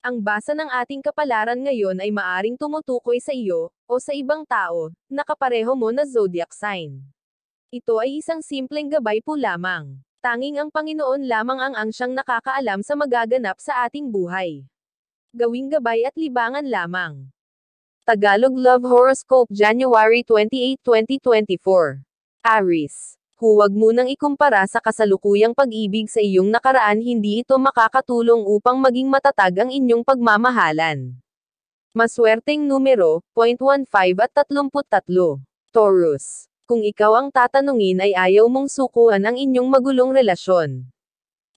Ang basa ng ating kapalaran ngayon ay maaring tumutukoy sa iyo, o sa ibang tao, na kapareho mo na zodiac sign. Ito ay isang simpleng gabay po lamang. Tanging ang Panginoon lamang ang siyang nakakaalam sa magaganap sa ating buhay. Gawing gabay at libangan lamang. Tagalog Love Horoscope January 28, 2024. Aries. Huwag munang ikumpara sa kasalukuyang pag-ibig sa iyong nakaraan, hindi ito makakatulong upang maging matatag ang inyong pagmamahalan. Maswerteng numero, 0.15 at 33. Taurus. Kung ikaw ang tatanungin ay ayaw mong sukuan ang inyong magulong relasyon.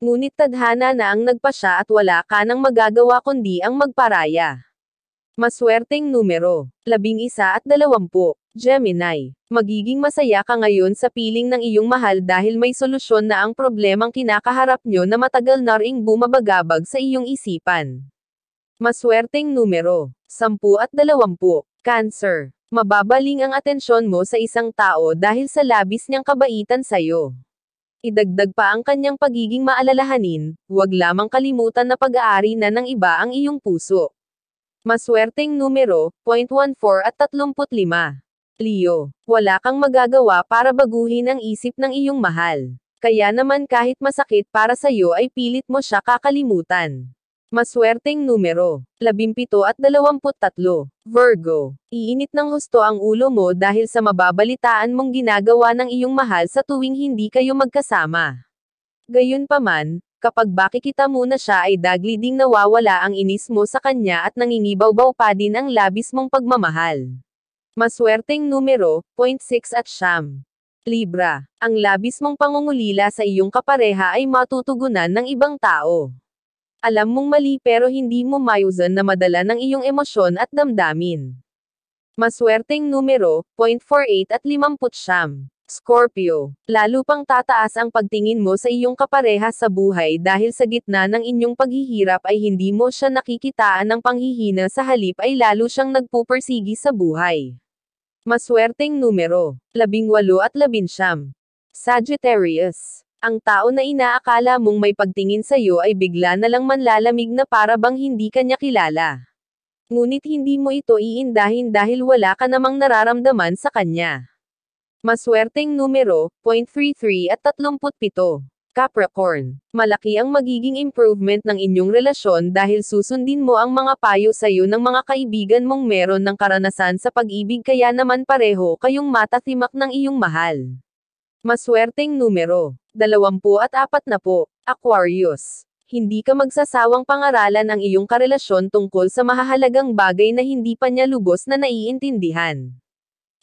Ngunit tadhana na ang nagpasya at wala ka nang magagawa kundi ang magparaya. Maswerteng numero, 11 at 20. Gemini. Magiging masaya ka ngayon sa piling ng iyong mahal dahil may solusyon na ang problemang kinakaharap nyo na matagal na ring bumabagabag sa iyong isipan. Maswerteng numero, 10 at 20. Cancer. Mababaling ang atensyon mo sa isang tao dahil sa labis niyang kabaitan sa'yo. Idagdag pa ang kanyang pagiging maalalahanin, huwag lamang kalimutan na pag-aari na ng iba ang iyong puso. Maswerteng numero, 0.14 at 35. Leo. Wala kang magagawa para baguhin ang isip ng iyong mahal. Kaya naman kahit masakit para sa'yo ay pilit mo siya kakalimutan. Maswerteng numero, 17 at 23. Virgo. Iinit ng husto ang ulo mo dahil sa mababalitaan mong ginagawa ng iyong mahal sa tuwing hindi kayo magkasama. Gayunpaman, kapag makikita mo na siya ay dagli ding nawawala ang inis mo sa kanya at nangingibaw-baw pa din ang labis mong pagmamahal. Maswerteng numero, 0.6 at 9. Libra. Ang labis mong pangungulila sa iyong kapareha ay matutugunan ng ibang tao. Alam mong mali pero hindi mo mayusan na madala ng iyong emosyon at damdamin. Maswerteng numero, 0.48 at 50. Scorpio. Lalo pang tataas ang pagtingin mo sa iyong kapareha sa buhay dahil sa gitna ng inyong paghihirap ay hindi mo siya nakikitaan ng panghihina, sa halip ay lalo siyang nagpupursigi sa buhay. Maswerteng numero, 18 at 19. Sagittarius. Ang tao na inaakala mong may pagtingin sa iyo ay bigla na lang manlalamig na para bang hindi ka niya kilala. Ngunit hindi mo ito iindahin dahil wala ka namang nararamdaman sa kanya. Maswerteng numero, 0.33 at 37. Capricorn. Malaki ang magiging improvement ng inyong relasyon dahil susundin mo ang mga payo sa iyo ng mga kaibigan mong meron ng karanasan sa pag-ibig, kaya naman pareho kayong matatimak ng iyong mahal. Maswerteng numero, 20 at 40. Aquarius. Hindi ka magsasawang pangaralan ang iyong karelasyon tungkol sa mahahalagang bagay na hindi pa niya lubos na naiintindihan.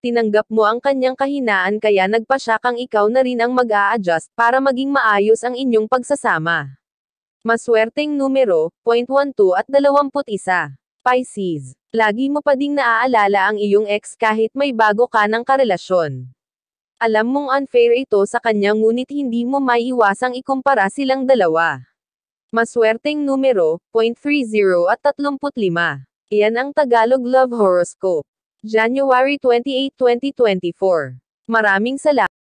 Tinanggap mo ang kanyang kahinaan kaya nagpasya kang ikaw na rin ang mag-a-adjust para maging maayos ang inyong pagsasama. Maswerteng numero, 0.12 at 21. Pisces. Lagi mo pa ding naaalala ang iyong ex kahit may bago ka ng karelasyon. Alam mong unfair ito sa kanya ngunit hindi mo maiiwasang ikumpara silang dalawa. Maswerteng numero, 0.30 at 35. Iyan ang Tagalog Love Horoscope. January 28, 2024. Maraming salamat.